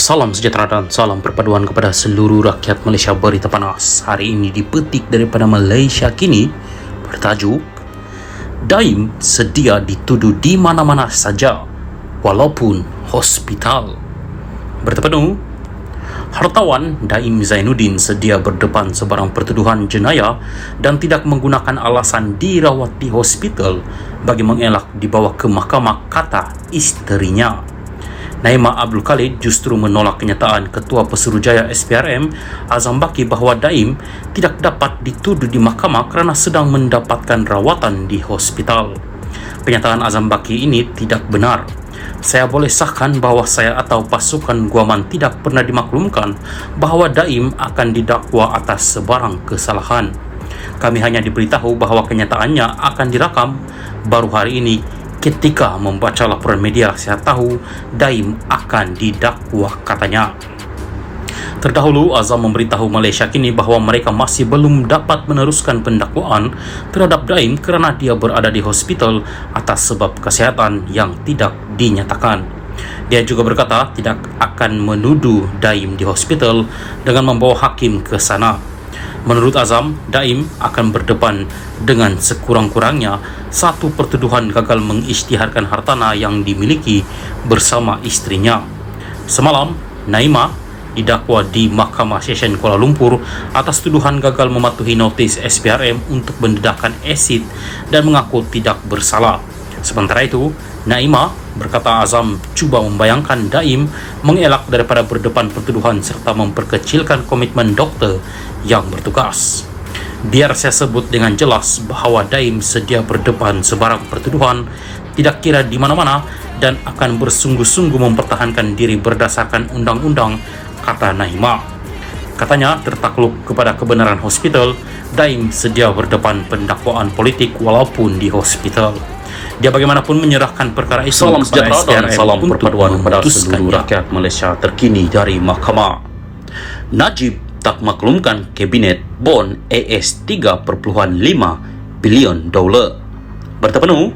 Salam sejahtera dan salam perpaduan kepada seluruh rakyat Malaysia. Berita panas hari ini dipetik daripada Malaysia Kini bertajuk Daim sedia dituduh di mana-mana saja walaupun hospital. Berita penuh, hartawan Daim Zainuddin sedia berdepan sebarang pertuduhan jenayah dan tidak menggunakan alasan dirawat di hospital bagi mengelak dibawa ke mahkamah, kata isterinya. Naimah Abdul Khalid justru menolak kenyataan Ketua Pesuruhjaya SPRM Azam Baki bahawa Daim tidak dapat dituduh di mahkamah kerana sedang mendapatkan rawatan di hospital. Pernyataan Azam Baki ini tidak benar. Saya boleh sahkan bahawa saya atau pasukan Guaman tidak pernah dimaklumkan bahawa Daim akan didakwa atas sebarang kesalahan. Kami hanya diberitahu bahawa kenyataannya akan direkam baru hari ini. Ketika membaca laporan media, saya tahu Daim akan didakwa, katanya. Terdahulu, Azam memberitahu Malaysia Kini bahawa mereka masih belum dapat meneruskan pendakwaan terhadap Daim kerana dia berada di hospital atas sebab kesihatan yang tidak dinyatakan. Dia juga berkata tidak akan menuduh Daim di hospital dengan membawa hakim ke sana. Menurut Azam, Daim akan berdepan dengan sekurang-kurangnya satu pertuduhan gagal mengisytiharkan hartana yang dimiliki bersama isterinya. Semalam, Naimah didakwa di Mahkamah Session Kuala Lumpur atas tuduhan gagal mematuhi notis SPRM untuk mendedahkan asid dan mengaku tidak bersalah. Sementara itu, Naimah berkata Azam cuba membayangkan Daim mengelak daripada berdepan pertuduhan serta memperkecilkan komitmen doktor yang bertugas. Biar saya sebut dengan jelas bahawa Daim sedia berdepan sebarang pertuduhan, tidak kira di mana-mana, dan akan bersungguh-sungguh mempertahankan diri berdasarkan undang-undang, kata Naimah. Katanya tertakluk kepada kebenaran hospital, Daim sedia berdepan pendakwaan politik walaupun di hospital. Dia bagaimanapun menyerahkan perkara itu Salam kepada sejahtera dan SPRM salam untuk perpaduan kepada seluruh memutuskannya. rakyat Malaysia terkini dari mahkamah. Najib tak maklumkan kabinet bon AS 3.5 bilion dolar. Berita penuh,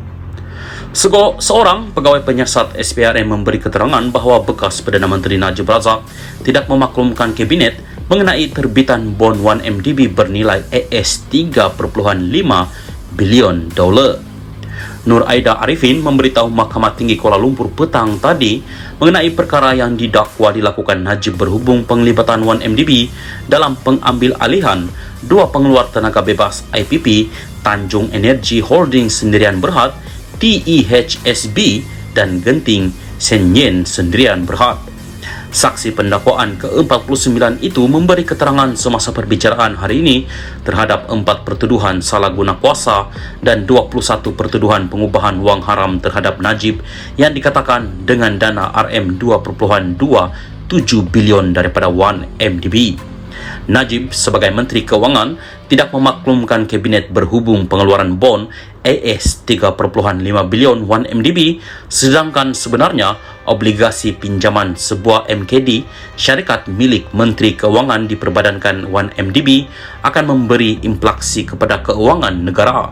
seorang pegawai penyiasat SPRM memberi keterangan bahawa bekas Perdana Menteri Najib Razak tidak memaklumkan kabinet mengenai terbitan bon 1MDB bernilai AS 3.5 bilion dolar. Nur Aida Arifin memberitahu Mahkamah Tinggi Kuala Lumpur petang tadi mengenai perkara yang didakwa dilakukan Najib berhubung penglibatan 1MDB dalam pengambil alihan dua pengeluar tenaga bebas IPP Tanjung Energy Holding Sendirian Berhad TEHSB dan Genting Senyen Sendirian Berhad. Saksi pendakwaan ke-49 itu memberi keterangan semasa perbicaraan hari ini terhadap 4 pertuduhan salah guna kuasa dan 21 pertuduhan pengubahan wang haram terhadap Najib yang dikatakan dengan dana RM2.27 bilion daripada 1MDB. Najib sebagai Menteri Kewangan tidak memaklumkan kabinet berhubung pengeluaran bon AS 3.5 bilion 1MDB, sedangkan sebenarnya obligasi pinjaman sebuah MKD syarikat milik Menteri Kewangan diperbadankan 1MDB akan memberi impliksi kepada keuangan negara.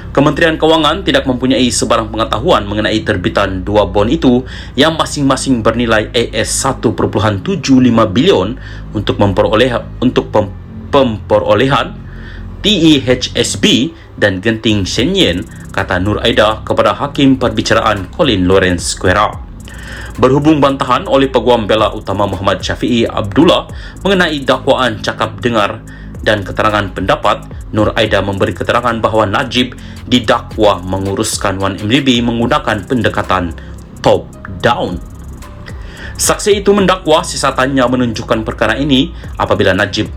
Kementerian Kewangan tidak mempunyai sebarang pengetahuan mengenai terbitan dua bon itu yang masing-masing bernilai AS 1.75 bilion untuk pemperolehan TEHSB dan Genting Senyen, kata Nur Aida kepada Hakim Perbicaraan Colin Lawrence Quera. Berhubung bantahan oleh Peguam Bela Utama Muhammad Syafiee Abdullah mengenai dakwaan cakap dengar dan keterangan pendapat, Nur Aida memberi keterangan bahawa Najib didakwa menguruskan 1MDB menggunakan pendekatan top down. Saksi itu mendakwa sisatannya menunjukkan perkara ini apabila Najib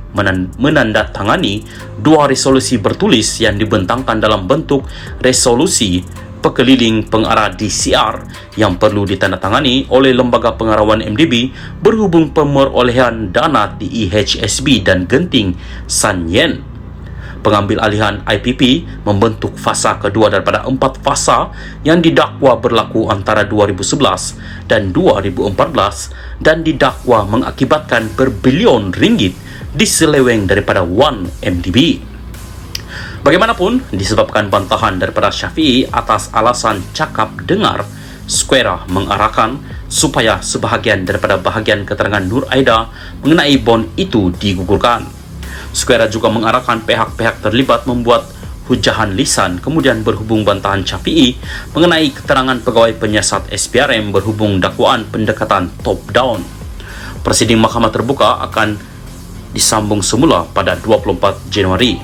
menandatangani dua resolusi bertulis yang dibentangkan dalam bentuk resolusi pekeliling pengarah DCR yang perlu ditandatangani oleh Lembaga Pengarah 1MDB berhubung pemerolehan dana TEHSB dan Genting Senyen. Pengambil alihan IPP membentuk fasa kedua daripada 4 fasa yang didakwa berlaku antara 2011 dan 2014 dan didakwa mengakibatkan berbilion ringgit diseleweng daripada 1MDB. Bagaimanapun, disebabkan bantahan daripada Syafiee atas alasan cakap dengar, Square mengarahkan supaya sebahagian daripada bahagian keterangan Nur Aida mengenai bon itu digugurkan. Square juga mengarahkan pihak-pihak terlibat membuat hujahan lisan kemudian berhubung bantahan Syafi'i mengenai keterangan pegawai penyiasat SPRM berhubung dakwaan pendekatan top-down. Prosiding Mahkamah Terbuka akan disambung semula pada 24 Januari.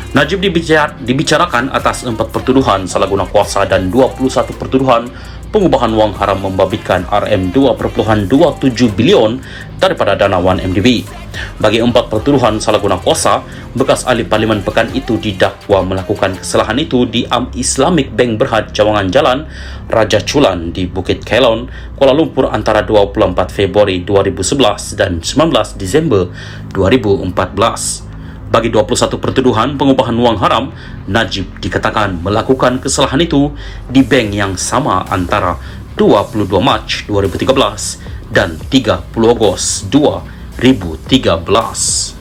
Najib dibicarakan atas 4 pertuduhan salah guna kuasa dan 21 pertuduhan pengubahan wang haram membabitkan RM2.27 bilion daripada dana 1MDB. Bagi 4 pertuduhan salah guna kuasa, bekas ahli Parlimen Pekan itu didakwa melakukan kesalahan itu di Islamic Bank Berhad Cawangan Jalan Raja Chulan di Bukit Kelon, Kuala Lumpur antara 24 Februari 2011 dan 19 Disember 2014. Bagi 21 pertuduhan pengubahan wang haram, Najib dikatakan melakukan kesalahan itu di bank yang sama antara 22 Mac 2013 dan 30 Ogos 2013.